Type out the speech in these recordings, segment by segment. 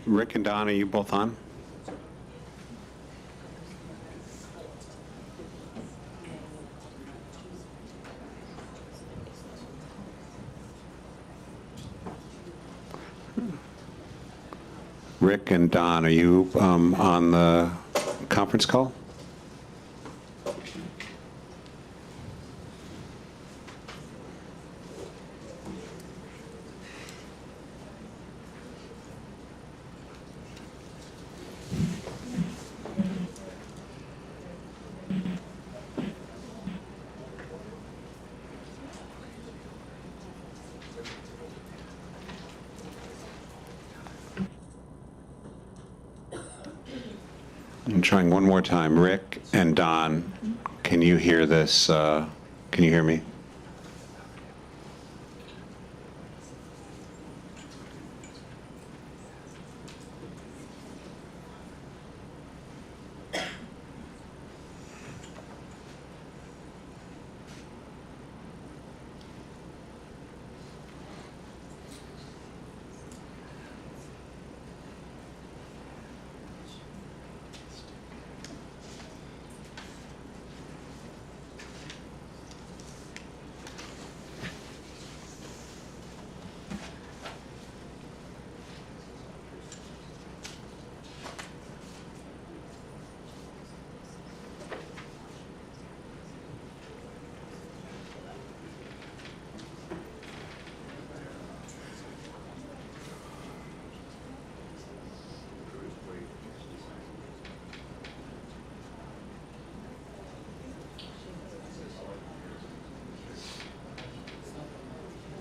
Rick and Don, are you both on? Rick and Don, are you on the conference call? I'm trying one more time. Rick and Don, can you hear this? Can you hear me?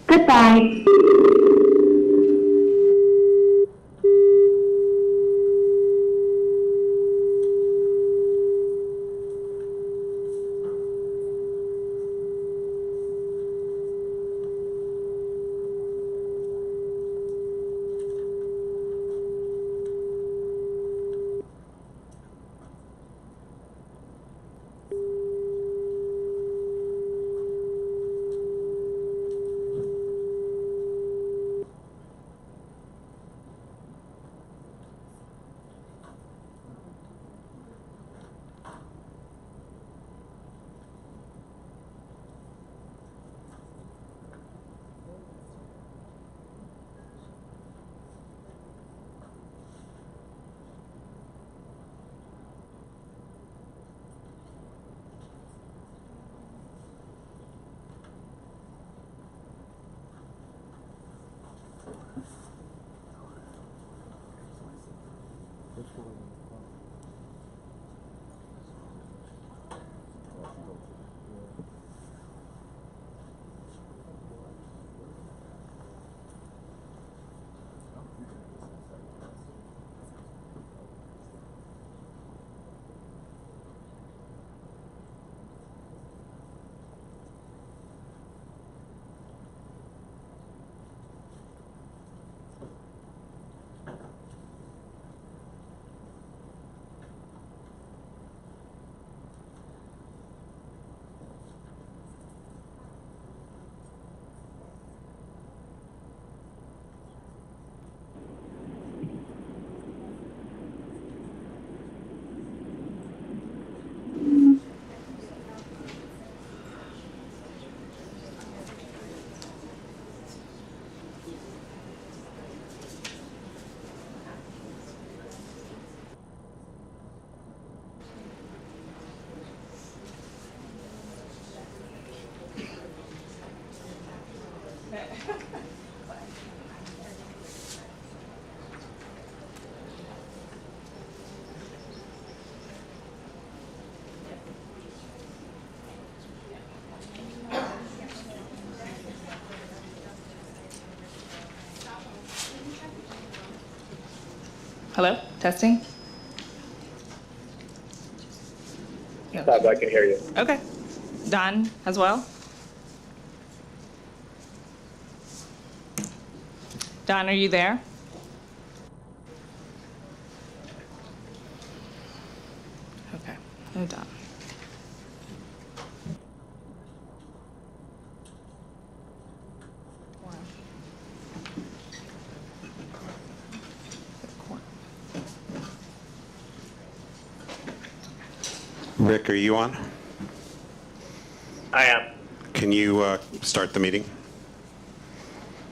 Goodbye. Hello, testing. Yep. Bob, I can hear you. Okay. Don as well? Don, are you there? Okay. No, Don. Rick, are you on? I am. Can you start the meeting?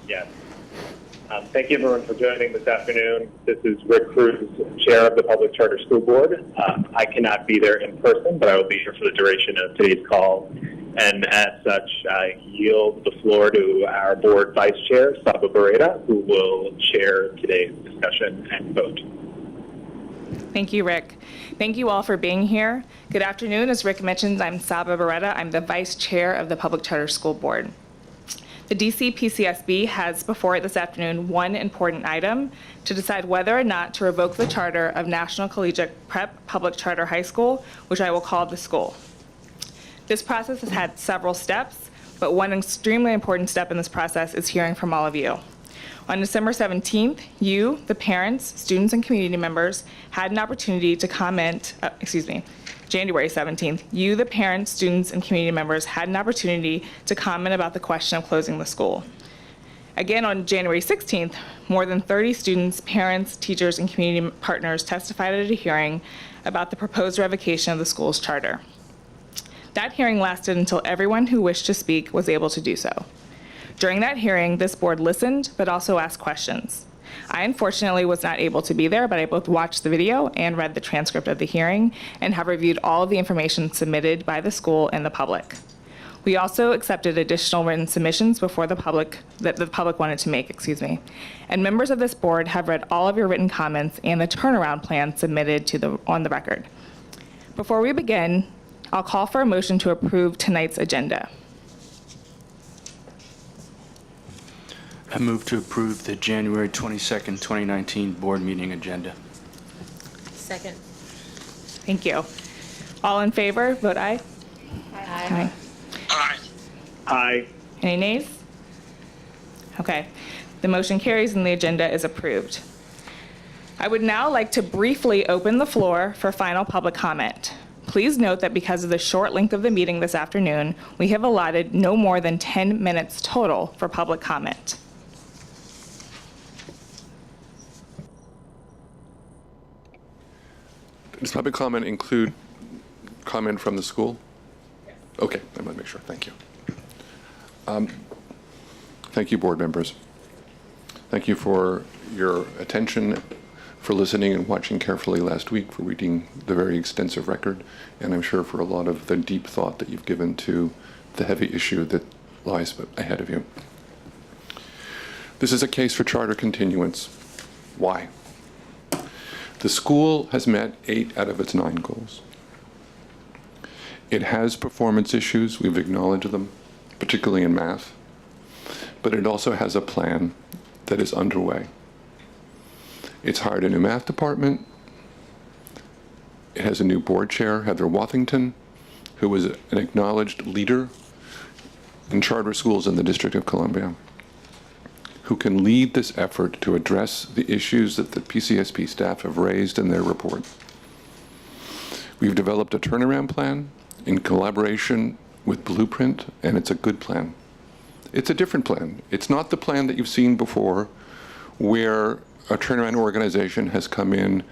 Yes. Thank you, everyone, for joining this afternoon. This is Rick Cruz, Chair of the Public Charter School Board. I cannot be there in person, but I will be here for the duration of today's call. And as such, I yield the floor to our Board Vice Chair, Saba Barreda, who will chair today's discussion and vote. Thank you, Rick. Thank you all for being here. Good afternoon. As Rick mentioned, I'm Saba Barreda. I'm the Vice Chair of the Public Charter School Board. The DC PCSB has before it this afternoon one important item to decide whether or not to revoke the charter of National Collegiate Prep Public Charter High School, which I will call the school. This process has had several steps, but one extremely important step in this process is hearing from all of you. On December 17th, you, the parents, students, and community members, had an opportunity to comment, January 17th, you, the parents, students, and community members, had an opportunity to comment about the question of closing the school. Again, on January 16th, more than 30 students, parents, teachers, and community partners testified at a hearing about the proposed revocation of the school's charter. That hearing lasted until everyone who wished to speak was able to do so. During that hearing, this board listened, but also asked questions. I unfortunately was not able to be there, but I both watched the video and read the transcript of the hearing and have reviewed all of the information submitted by the school and the public. We also accepted additional written submissions before the public that the public wanted to make, And members of this board have read all of your written comments and the turnaround plan submitted on the record. Before we begin, I'll call for a motion to approve tonight's agenda. I move to approve the January 22nd, 2019 board meeting agenda. Second. Thank you. All in favor, vote aye. Aye. Aye. Any nays? Okay. The motion carries and the agenda is approved. I would now like to briefly open the floor for final public comment. Please note that because of the short length of the meeting this afternoon, we have allotted no more than 10 minutes total for public comment. Does public comment include comment from the school? Yes. Okay, I want to make sure. Thank you. Thank you, board members. Thank you for your attention, for listening and watching carefully last week, for reading the very extensive record, and I'm sure for a lot of the deep thought that you've given to the heavy issue that lies ahead of you. This is a case for charter continuance. Why? The school has met 8 out of its 9 goals. It has performance issues, we've acknowledged them, particularly in math, but it also has a plan that is underway. It's hired a new math department. It has a new board chair, Heather Wathington, who is an acknowledged leader in charter schools in the District of Columbia, who can lead this effort to address the issues that the PCSP staff have raised in their report. We've developed a turnaround plan in collaboration with Blueprint, and it's a good plan. It's a different plan. It's not the plan that you've seen before, where a turnaround organization has come in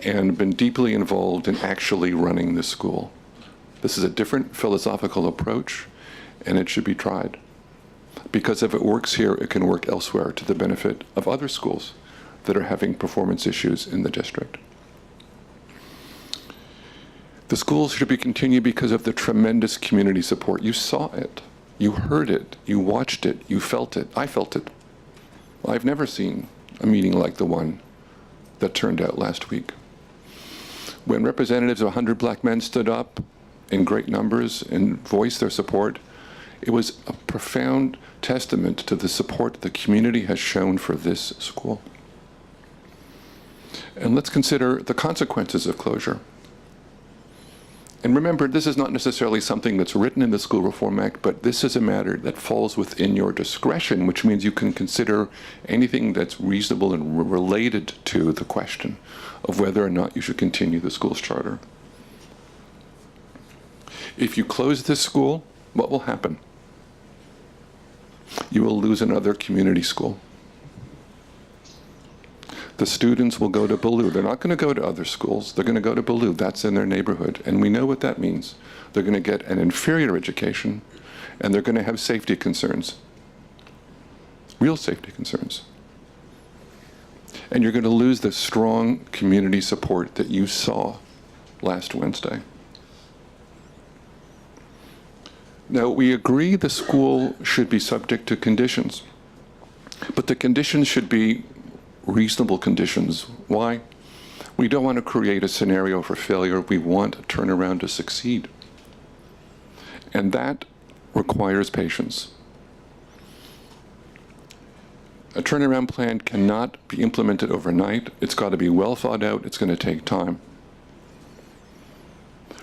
and been deeply involved in actually running the school. This is a different philosophical approach, and it should be tried. Because if it works here, it can work elsewhere to the benefit of other schools that are having performance issues in the district. The schools should be continued because of the tremendous community support. You saw it, you heard it, you watched it, you felt it. I felt it. I've never seen a meeting like the one that turned out last week. When representatives of 100 black men stood up in great numbers and voiced their support, it was a profound testament to the support the community has shown for this school. And let's consider the consequences of closure. And remember, this is not necessarily something that's written in the School Reform Act, but this is a matter that falls within your discretion, which means you can consider anything that's reasonable and related to the question of whether or not you should continue the school's charter. If you close this school, what will happen? You will lose another community school. The students will go to Ballou. They're not going to go to other schools. They're going to go to Ballou. That's in their neighborhood. And we know what that means. They're going to get an inferior education, and they're going to have safety concerns, real safety concerns. And you're going to lose the strong community support that you saw last Wednesday. Now, we agree the school should be subject to conditions, but the conditions should be reasonable conditions. Why? We don't want to create a scenario for failure. We want a turnaround to succeed. And that requires patience. A turnaround plan cannot be implemented overnight. It's got to be well thought out. It's going to take time.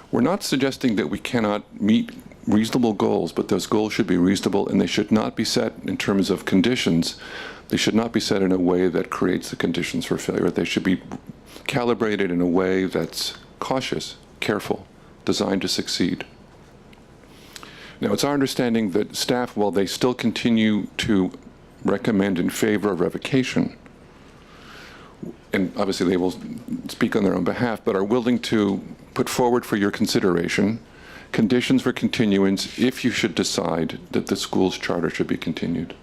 We're not suggesting that we cannot meet reasonable goals, but those goals should be reasonable, and they should not be set in terms of conditions. They should not be set in a way that creates the conditions for failure. They should be calibrated in a way that's cautious, careful, designed to succeed. Now, it's our understanding that staff, while they still continue to recommend in favor of revocation, and obviously they will speak on their own behalf, but are willing to put forward for your consideration conditions for continuance if you should decide that the school's charter should be continued.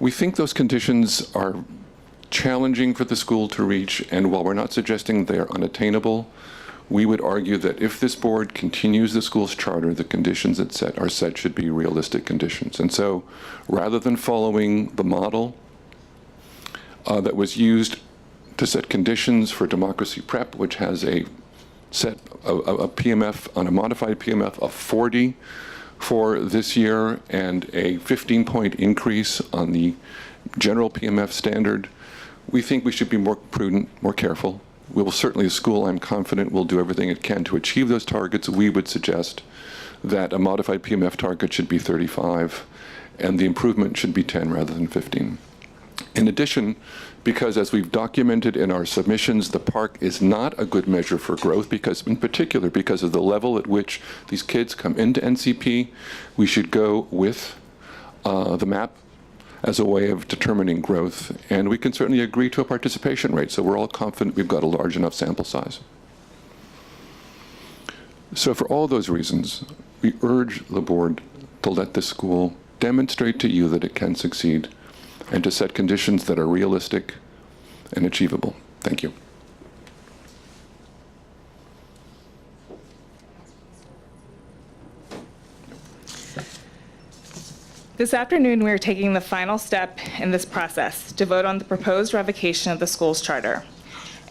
We think those conditions are challenging for the school to reach, and while we're not suggesting they are unattainable, we would argue that if this board continues the school's charter, the conditions that are set should be realistic conditions. And so, rather than following the model that was used to set conditions for democracy prep, which has a set a PMF, on a modified PMF of 40 for this year and a 15-point increase on the general PMF standard, we think we should be more prudent, more careful. We will certainly, the school, I'm confident, will do everything it can to achieve those targets. We would suggest that a modified PMF target should be 35, and the improvement should be 10 rather than 15. In addition, because as we've documented in our submissions, the park is not a good measure for growth, because in particular, because of the level at which these kids come into NCP, we should go with the map as a way of determining growth. And we can certainly agree to a participation rate, so we're all confident we've got a large enough sample size. So for all those reasons, we urge the board to let the school demonstrate to you that it can succeed, and to set conditions that are realistic and achievable. Thank you. This afternoon, we are taking the final step in this process to vote on the proposed revocation of the school's charter.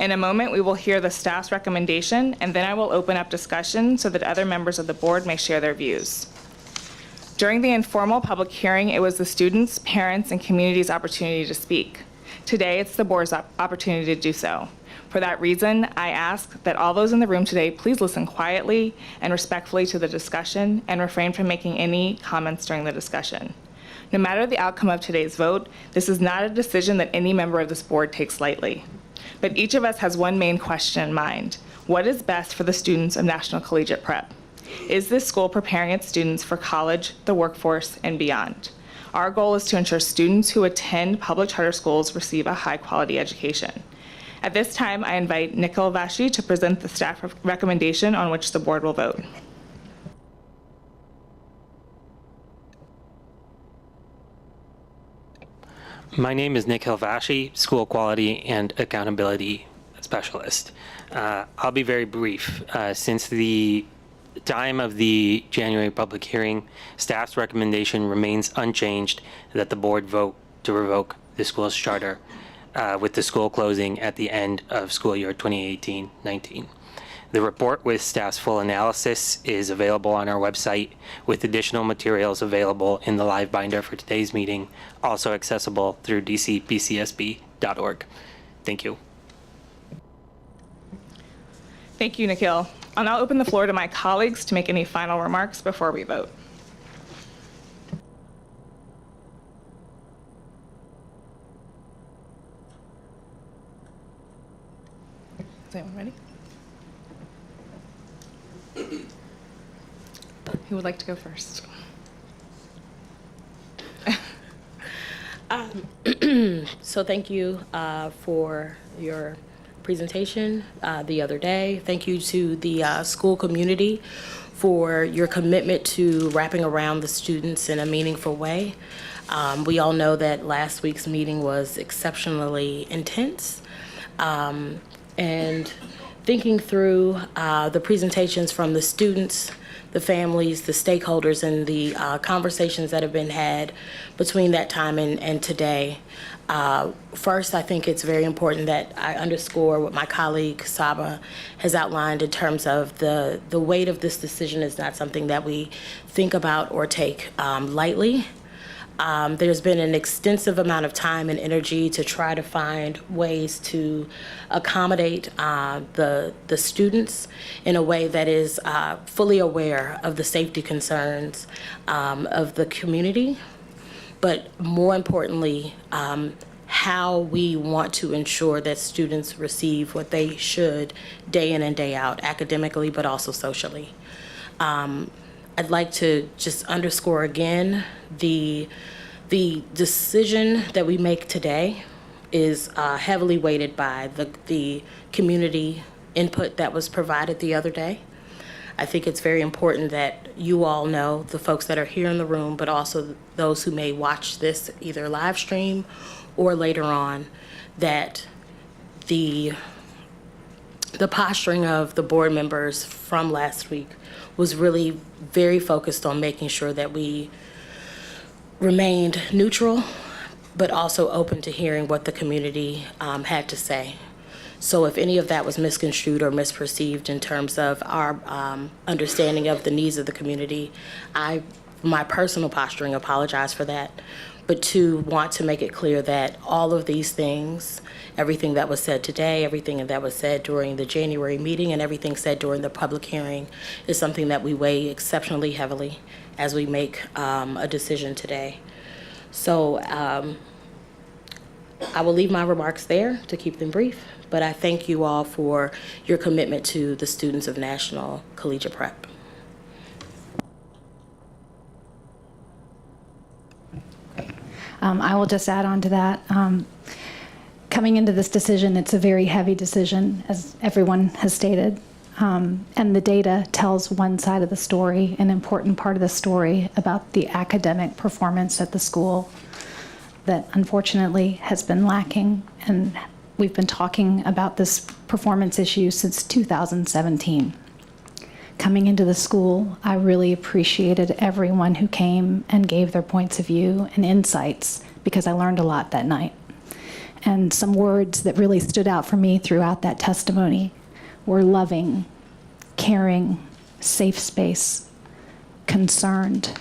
In a moment, we will hear the staff's recommendation, and then I will open up discussion so that other members of the board may share their views. During the informal public hearing, it was the students, parents, and community's opportunity to speak. Today, it's the board's opportunity to do so. For that reason, I ask that all those in the room today please listen quietly and respectfully to the discussion and refrain from making any comments during the discussion. No matter the outcome of today's vote, this is not a decision that any member of this board takes lightly. But each of us has one main question in mind: what is best for the students of National Collegiate Prep? Is this school preparing its students for college, the workforce, and beyond? Our goal is to ensure students who attend public charter schools receive a high-quality education. At this time, I invite Nikhil Vashi to present the staff recommendation on which the board will vote. My name is Nikhil Vashi, School Quality and Accountability Specialist. I'll be very brief. Since the time of the January public hearing, staff's recommendation remains unchanged that the board vote to revoke the school's charter with the school closing at the end of school year 2018-19. The report with staff's full analysis is available on our website, with additional materials available in the live binder for today's meeting, also accessible through dcpcsb.org. Thank you. Thank you, Nikhil. I'll now open the floor to my colleagues to make any final remarks before we vote. Is anyone ready? Who would like to go first? So thank you for your presentation the other day. Thank you to the school community for your commitment to wrapping around the students in a meaningful way. We all know that last week's meeting was exceptionally intense. And thinking through the presentations from the students, the families, the stakeholders, and the conversations that have been had between that time and today. First, I think it's very important that I underscore what my colleague Saba has outlined in terms of the weight of this decision is not something that we think about or take lightly. There's been an extensive amount of time and energy to try to find ways to accommodate the students in a way that is fully aware of the safety concerns of the community, but more importantly, how we want to ensure that students receive what they should day in and day out, academically, but also socially. I'd like to just underscore again the decision that we make today is heavily weighted by the community input that was provided the other day. I think it's very important that you all know, the folks that are here in the room, but also those who may watch this either live stream or later on, that the posturing of the board members from last week was really very focused on making sure that we remained neutral, but also open to hearing what the community had to say. So if any of that was misconstrued or misperceived in terms of our understanding of the needs of the community, my personal posturing, apologize for that. But to want to make it clear that all of these things, everything that was said today, everything that was said during the January meeting, and everything said during the public hearing is something that we weigh exceptionally heavily as we make a decision today. So I will leave my remarks there to keep them brief, but I thank you all for your commitment to the students of National Collegiate Prep. I will just add on to that. Coming into this decision, it's a very heavy decision, as everyone has stated. And the data tells one side of the story, an important part of the story about the academic performance at the school that unfortunately has been lacking. And we've been talking about this performance issue since 2017. Coming into the school, I really appreciated everyone who came and gave their points of view and insights, because I learned a lot that night. And some words that really stood out for me throughout that testimony were loving, caring, safe space, concerned,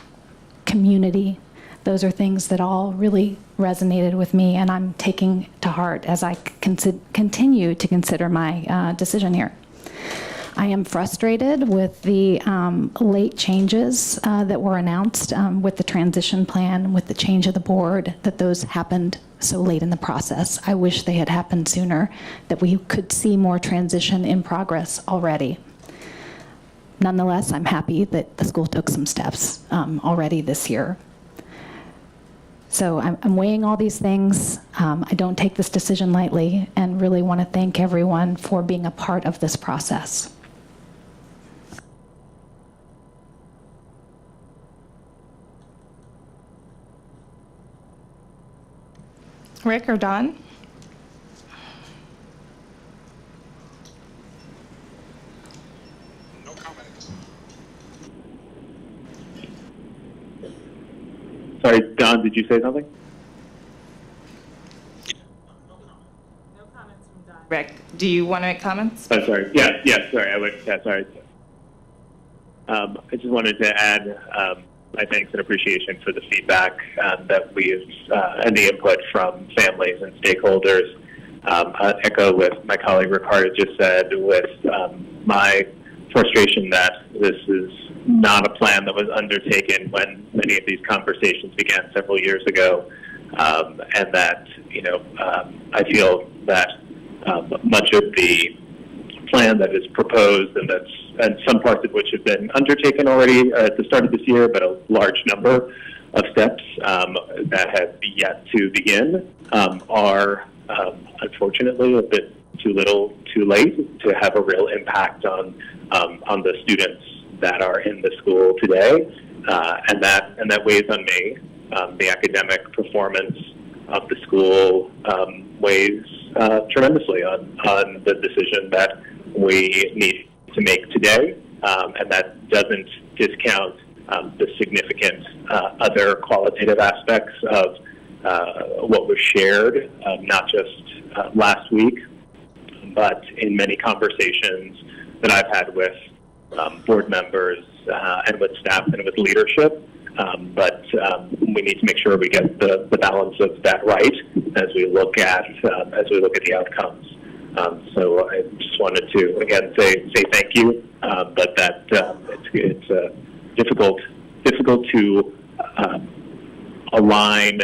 community. Those are things that all really resonated with me, and I'm taking to heart as I continue to consider my decision here. I am frustrated with the late changes that were announced with the transition plan, with the change of the board, that those happened so late in the process. I wish they had happened sooner, that we could see more transition in progress already. Nonetheless, I'm happy that the school took some steps already this year. So I'm weighing all these things. I don't take this decision lightly, and really want to thank everyone for being a part of this process. Rick or Don? No comments. Sorry, Don, did you say something? Rick, do you want to make comments? Oh, sorry. Yeah, sorry. I just wanted to add my thanks and appreciation for the feedback that we've and the input from families and stakeholders. I'll echo what my colleague Ricardo just said with my frustration that this is not a plan that was undertaken when many of these conversations began several years ago, and that, I feel that much of the plan that is proposed and some parts of which have been undertaken already at the start of this year, but a large number steps that have yet to begin are unfortunately a bit too little, too late to have a real impact on the students that are in the school today, and that weighs on me. The academic performance of the school weighs tremendously on the decision that we need to make today, and that doesn't discount the significant other qualitative aspects of what was shared, not just last week, but in many conversations that I've had with board members and with staff and with leadership. But we need to make sure we get the balance of that right as we look at the outcomes. So I just wanted to again say thank you, but that it's difficult to align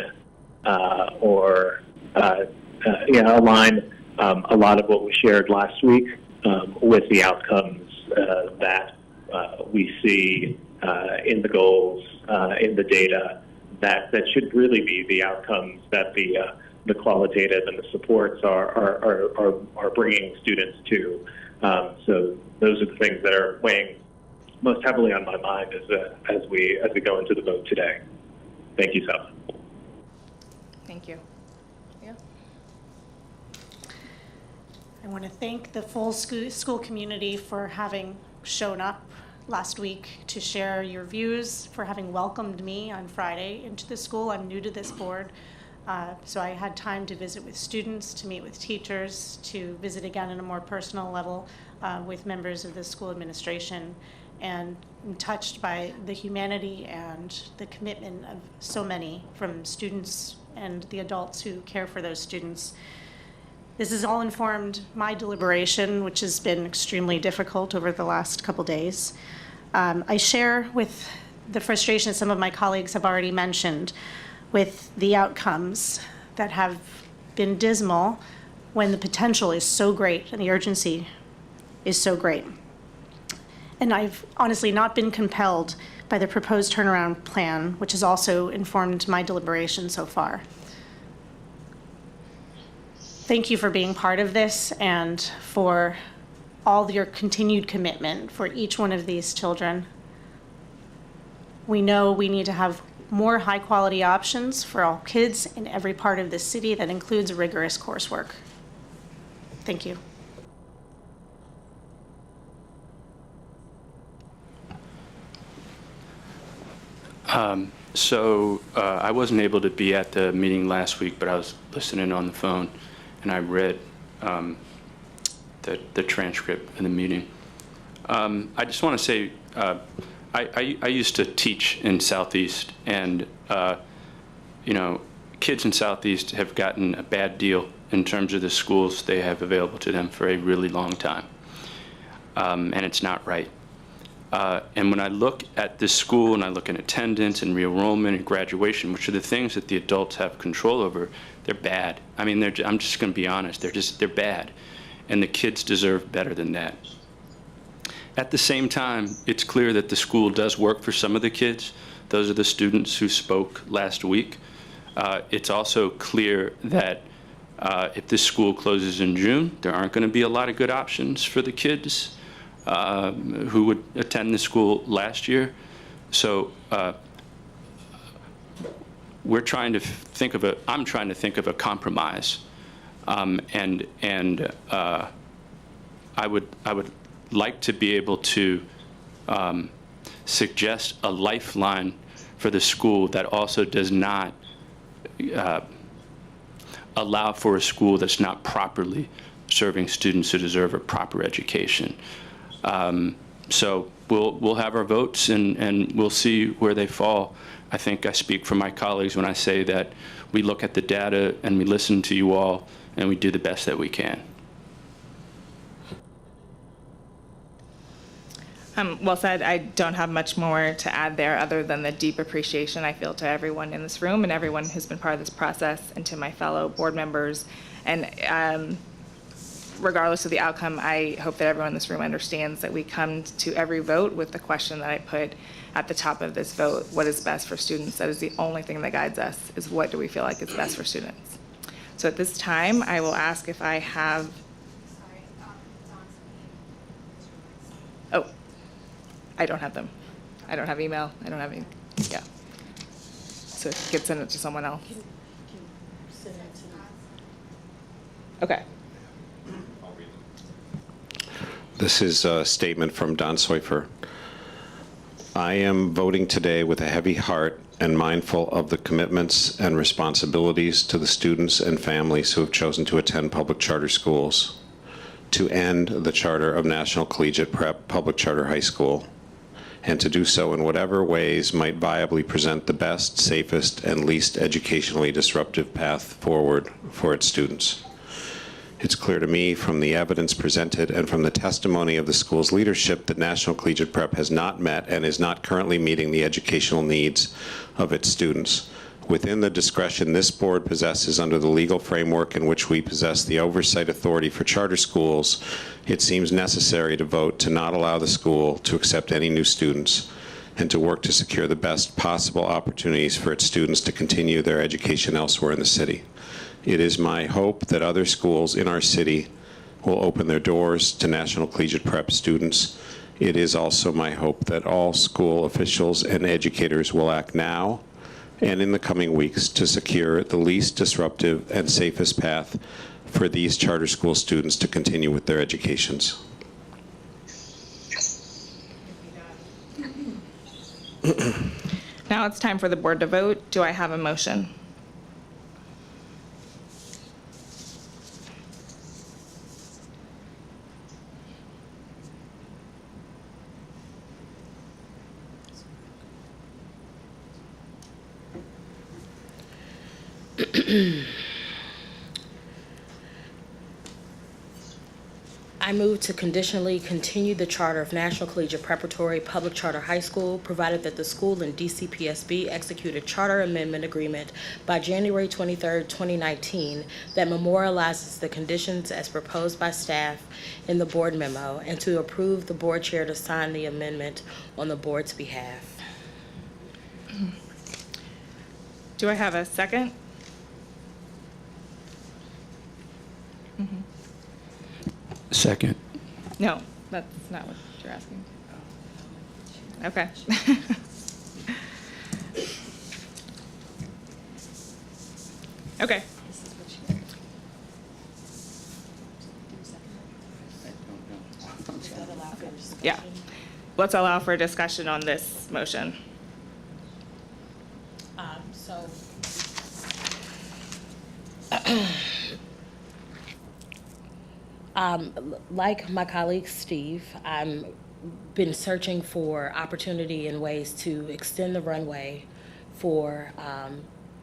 align a lot of what was shared last week with the outcomes that we see in the goals, in the data, that should really be the outcomes that the qualitative and the supports are bringing students to. So those are the things that are weighing most heavily on my mind as we go into the vote today. Thank you, Sal. Thank you. Yeah. I want to thank the full school community for having shown up last week to share your views, for having welcomed me on Friday into the school. I'm new to this board, so I had time to visit with students, to meet with teachers, to visit again on a more personal level with members of the school administration, and I'm touched by the humanity and the commitment of so many, from students and the adults who care for those students. This has all informed my deliberation, which has been extremely difficult over the last couple days. I share with the frustration some of my colleagues have already mentioned with the outcomes that have been dismal when the potential is so great and the urgency is so great. And I've honestly not been compelled by the proposed turnaround plan, which has also informed my deliberation so far. Thank you for being part of this and for all your continued commitment for each one of these children. We know we need to have more high-quality options for all kids in every part of the city that includes rigorous coursework. Thank you. I wasn't able to be at the meeting last week, but I was listening on the phone, and I read the transcript of the meeting. I just want to say, I used to teach in Southeast, and kids in Southeast have gotten a bad deal in terms of the schools they have available to them for a really long time, and it's not right. And when I look at this school and I look at attendance and re-enrollment and graduation, which are the things that the adults have control over, they're bad. I mean, I'm just going to be honest. They're bad. And the kids deserve better than that. At the same time, it's clear that the school does work for some of the kids. Those are the students who spoke last week. It's also clear that if this school closes in June, there aren't going to be a lot of good options for the kids who would attend the school last year. So I'm trying to think of a compromise, and I would like to be able to suggest a lifeline for the school that also does not allow for a school that's not properly serving students who deserve a proper education. So we'll have our votes, and we'll see where they fall. I think I speak for my colleagues when I say that we look at the data and we listen to you all, and we do the best that we can. Well said. I don't have much more to add there other than the deep appreciation I feel to everyone in this room and everyone who's been part of this process, and to my fellow board members. And regardless of the outcome, I hope that everyone in this room understands that we come to every vote with the question that I put at the top of this vote: what is best for students? That is the only thing that guides us, is what do we feel like is best for students. So at this time, I will ask if I have. Oh, I don't have them. I don't have email. I don't have any. Yeah. So if you could send it to someone else. Okay. This is a statement from Don Seufer. I am voting today with a heavy heart and mindful of the commitments and responsibilities to the students and families who have chosen to attend public charter schools, to end the charter of National Collegiate Prep Public Charter High School, and to do so in whatever ways might viably present the best, safest, and least educationally disruptive path forward for its students. It's clear to me from the evidence presented and from the testimony of the school's leadership that National Collegiate Prep has not met and is not currently meeting the educational needs of its students. Within the discretion this board possesses under the legal framework in which we possess the oversight authority for charter schools, it seems necessary to vote to not allow the school to accept any new students and to work to secure the best possible opportunities for its students to continue their education elsewhere in the city. It is my hope that other schools in our city will open their doors to National Collegiate Prep students. It is also my hope that all school officials and educators will act now and in the coming weeks to secure the least disruptive and safest path for these charter school students to continue with their educations. Now it's time for the board to vote. Do I have a motion? I move to conditionally continue the charter of National Collegiate Preparatory Public Charter High School, provided that the school and DCPSB execute a charter amendment agreement by January 23, 2019, that memorializes the conditions as proposed by staff in the board memo, and to approve the board chair to sign the amendment on the board's behalf. Do I have a second? Second. No, that's not what you're asking. Okay. Okay. Yeah. Let's allow for discussion on this motion. Like my colleague Steve, I'm been searching for opportunity and ways to extend the runway for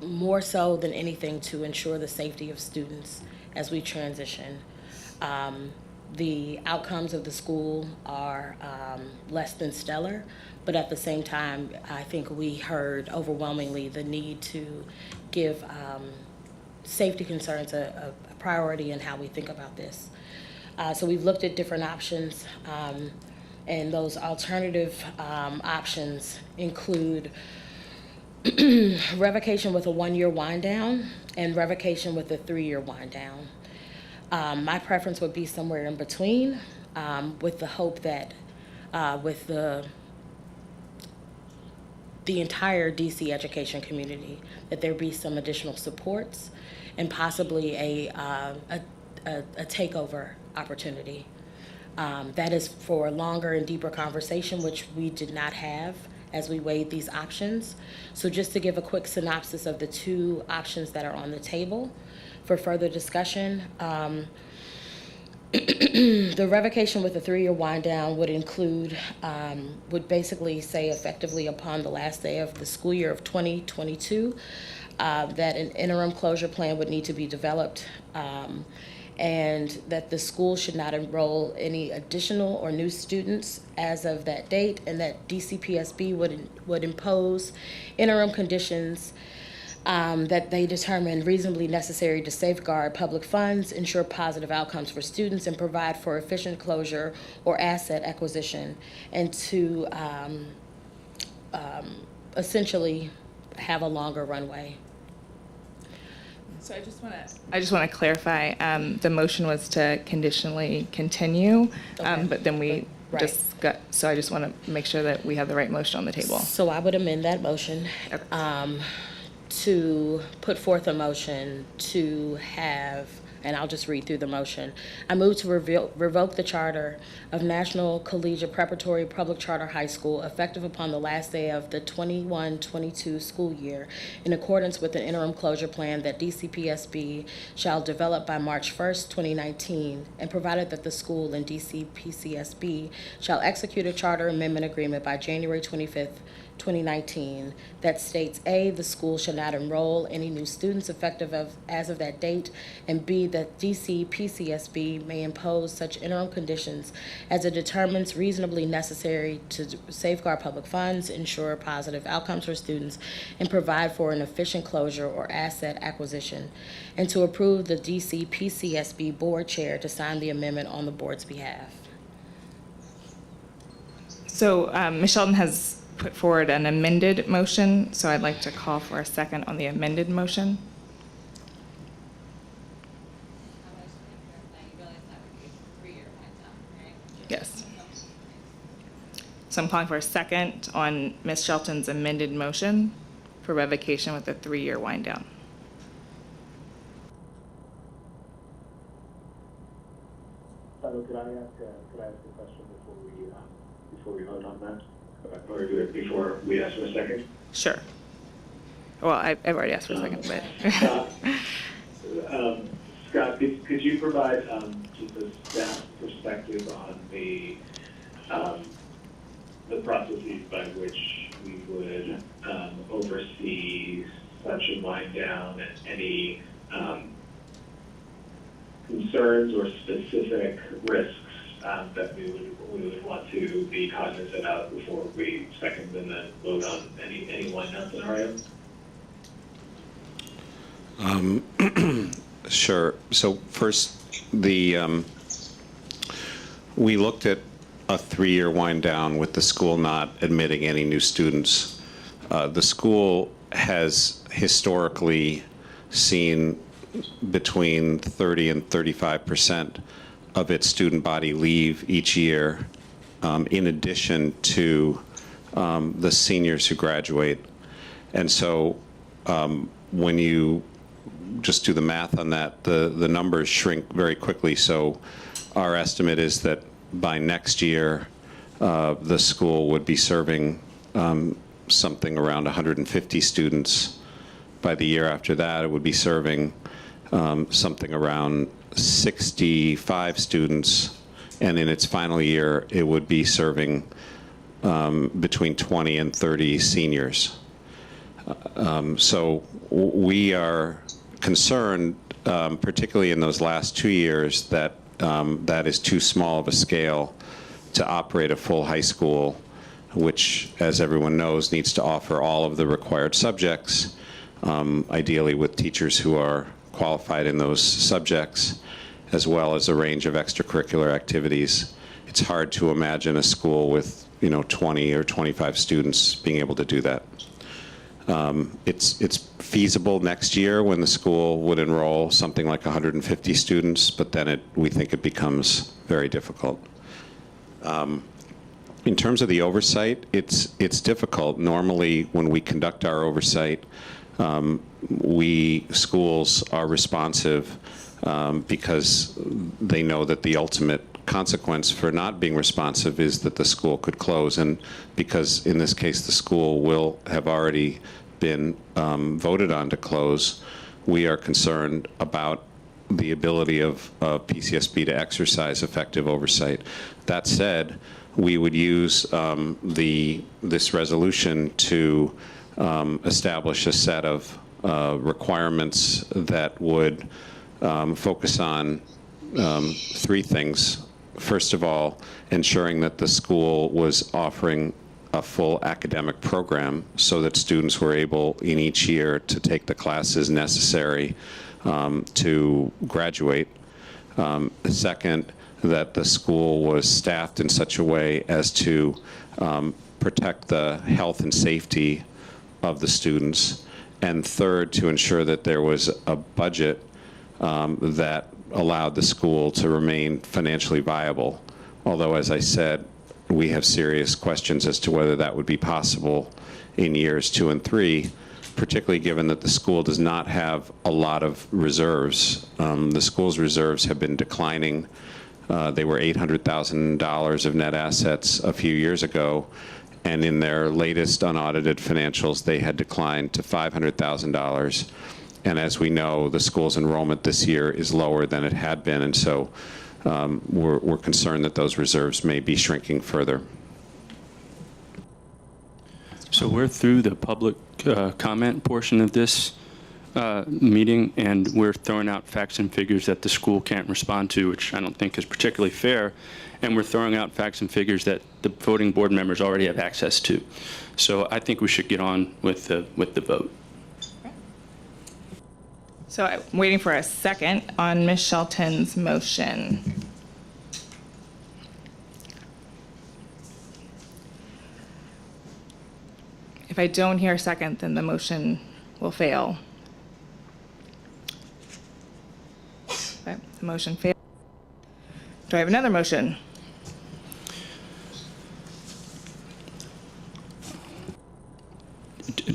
more so than anything to ensure the safety of students as we transition. The outcomes of the school are less than stellar, but at the same time, I think we heard overwhelmingly the need to give safety concerns a priority in how we think about this. So we've looked at different options, and those alternative options include revocation with a 1-year wind down and revocation with a 3-year wind down. My preference would be somewhere in between, with the hope that with the entire DC education community, that there be some additional supports and possibly a takeover opportunity. That is for a longer and deeper conversation, which we did not have as we weighed these options. So just to give a quick synopsis of the two options that are on the table for further discussion, the revocation with a 3-year wind down would include, would basically say effectively upon the last day of the school year of 2022, that an interim closure plan would need to be developed, and that the school should not enroll any additional or new students as of that date, and that DCPSB would impose interim conditions that they determine reasonably necessary to safeguard public funds, ensure positive outcomes for students, and provide for efficient closure or asset acquisition, and to essentially have a longer runway. So I just want to clarify, the motion was to conditionally continue, Okay. but then we Right. just got, so I just want to make sure that we have the right motion on the table. So I would amend that motion Okay. to put forth a motion to have, and I'll just read through the motion. I move to revoke the charter of National Collegiate Preparatory Public Charter High School effective upon the last day of the 21-22 school year in accordance with an interim closure plan that DCPSB shall develop by March 1st, 2019, and provided that the school and DCPCSB shall execute a charter amendment agreement by January 25th, 2019, that states A, the school shall not enroll any new students effective as of that date, and B, that DCPCSB may impose such interim conditions as it determines reasonably necessary to safeguard public funds, ensure positive outcomes for students, and provide for an efficient closure or asset acquisition, and to approve the DCPCSB board chair to sign the amendment on the board's behalf. So Ms. Shelton has put forward an amended motion, so I'd like to call for a second on the amended motion. Yes. So I'm calling for a second on Ms. Shelton's amended motion for revocation with a 3-year wind down. Could I ask a question before we vote on that? Or do it before we ask for a second? Sure. Well, I've already asked for a second, but. Scott, could you provide just a staff perspective on the processes by which we would oversee such a wind down, and any concerns or specific risks that we would want to be cognizant of before we second and then vote on any wind down scenario? Sure. So first, we looked at a 3-year wind down with the school not admitting any new students. The school has historically seen between 30 and 35% of its student body leave each year, in addition to the seniors who graduate. And so when you just do the math on that, the numbers shrink very quickly. So our estimate is that by next year, the school would be serving something around 150 students. By the year after that, it would be serving something around 65 students. And in its final year, it would be serving between 20 and 30 seniors. So we are concerned, particularly in those last 2 years, that that is too small of a scale to operate a full high school, which, as everyone knows, needs to offer all of the required subjects, ideally with teachers who are qualified in those subjects, as well as a range of extracurricular activities. It's hard to imagine a school with 20 or 25 students being able to do that. It's feasible next year when the school would enroll something like 150 students, but then we think it becomes very difficult. In terms of the oversight, it's difficult. Normally, when we conduct our oversight, schools are responsive because they know that the ultimate consequence for not being responsive is that the school could close, and because in this case the school will have already been voted on to close, we are concerned about the ability of PCSB to exercise effective oversight. That said, we would use this resolution to establish a set of requirements that would focus on 3 things. First of all, ensuring that the school was offering a full academic program so that students were able in each year to take the classes necessary to graduate. Second, that the school was staffed in such a way as to protect the health and safety of the students. And third, to ensure that there was a budget that allowed the school to remain financially viable. Although, as I said, we have serious questions as to whether that would be possible in years 2 and 3, particularly given that the school does not have a lot of reserves. The school's reserves have been declining. They were $800,000 of net assets a few years ago, and in their latest unaudited financials, they had declined to $500,000. And as we know, the school's enrollment this year is lower than it had been, and so we're concerned that those reserves may be shrinking further. So we're through the public comment portion of this meeting, and we're throwing out facts and figures that the school can't respond to, which I don't think is particularly fair. And we're throwing out facts and figures that the voting board members already have access to. So I think we should get on with the vote. So I'm waiting for a second on Ms. Shelton's motion. If I don't hear a second, then the motion will fail. Okay, the motion failed. Do I have another motion?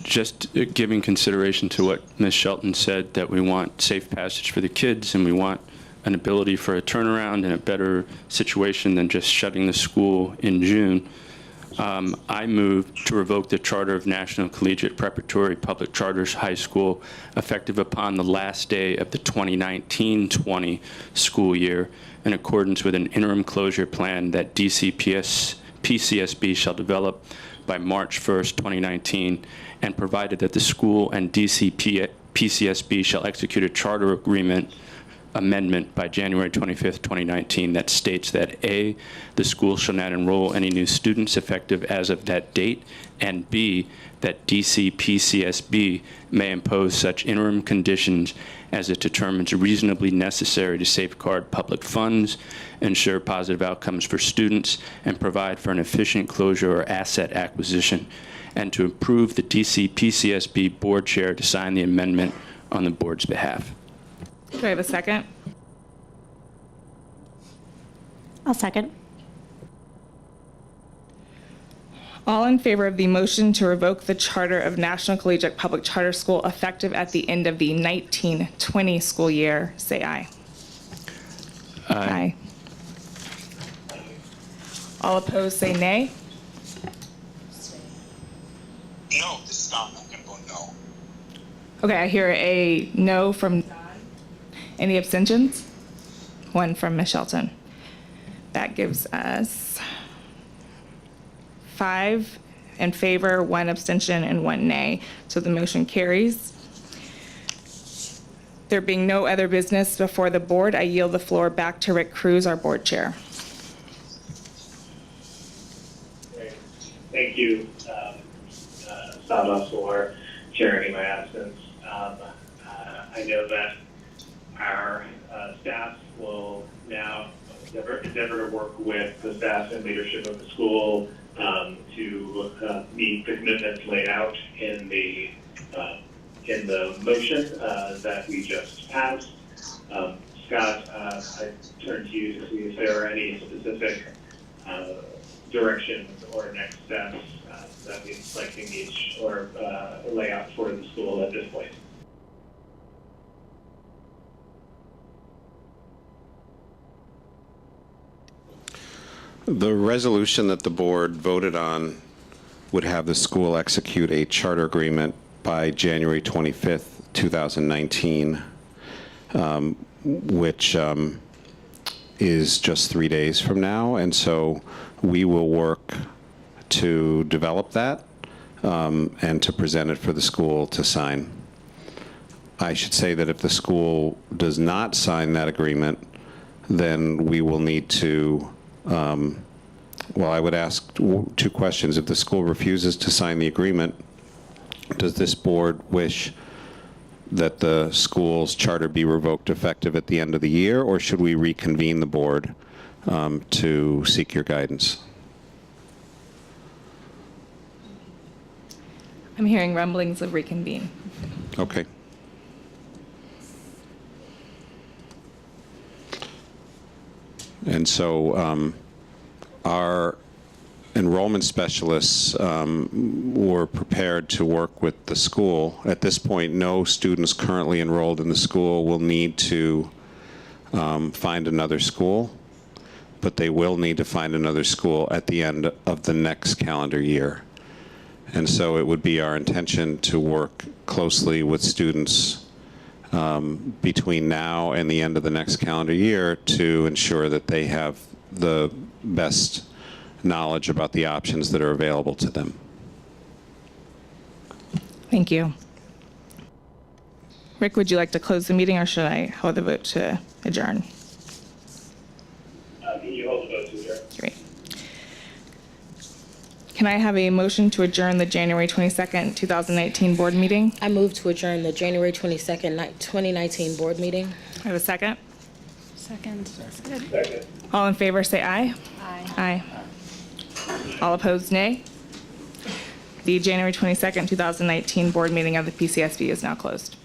Just giving consideration to what Ms. Shelton said, that we want safe passage for the kids and we want an ability for a turnaround and a better situation than just shutting the school in June. I move to revoke the charter of National Collegiate Preparatory Public Charters High School effective upon the last day of the 2019-20 school year in accordance with an interim closure plan that PCSB shall develop by March 1st, 2019, and provided that the school and PCSB shall execute a charter agreement amendment by January 25th, 2019 that states that A, the school shall not enroll any new students effective as of that date, and B, that DCPCSB may impose such interim conditions as it determines reasonably necessary to safeguard public funds, ensure positive outcomes for students, and provide for an efficient closure or asset acquisition, and to approve the DCPCSB board chair to sign the amendment on the board's behalf. Do I have a second? I'll second. All in favor of the motion to revoke the charter of National Collegiate Public Charter School effective at the end of the 19-20 school year, say aye. Aye. All opposed, say nay. No, this is not. I'm going to vote no. Okay, I hear a no from Don. Any abstentions? One from Ms. Shelton. That gives us 5 in favor, 1 abstention, and 1 nay. So the motion carries. There being no other business before the board, I yield the floor back to Rick Cruz, our board chair. Thank you, Saba, for chairing in my absence. I know that our staff will now endeavor to work with the staff and leadership of the school to meet the commitments laid out in the motion that we just passed. Scott, I turn to you to see if there are any specific directions or next steps that we'd like to engage or lay out for the school at this point. The resolution that the board voted on would have the school execute a charter agreement by January 25th, 2019, which is just 3 days from now. And so we will work to develop that and to present it for the school to sign. I should say that if the school does not sign that agreement, then we will need to Well, I would ask two questions. If the school refuses to sign the agreement, does this board wish that the school's charter be revoked effective at the end of the year, or should we reconvene the board to seek your guidance? I'm hearing rumblings of reconvene. Okay. And so our enrollment specialists were prepared to work with the school. At this point, no students currently enrolled in the school will need to find another school, but they will need to find another school at the end of the next calendar year. And so it would be our intention to work closely with students between now and the end of the next calendar year to ensure that they have the best knowledge about the options that are available to them. Thank you. Rick, would you like to close the meeting, or should I hold the vote to adjourn? You hold the vote to adjourn. Great. Can I have a motion to adjourn the January 22nd, 2019 board meeting? I move to adjourn the January 22nd, 2019 board meeting. I have a second. Second. Second. All in favor, say aye. Aye. Aye. All opposed, nay. The January 22nd, 2019 board meeting of the PCSB is now closed.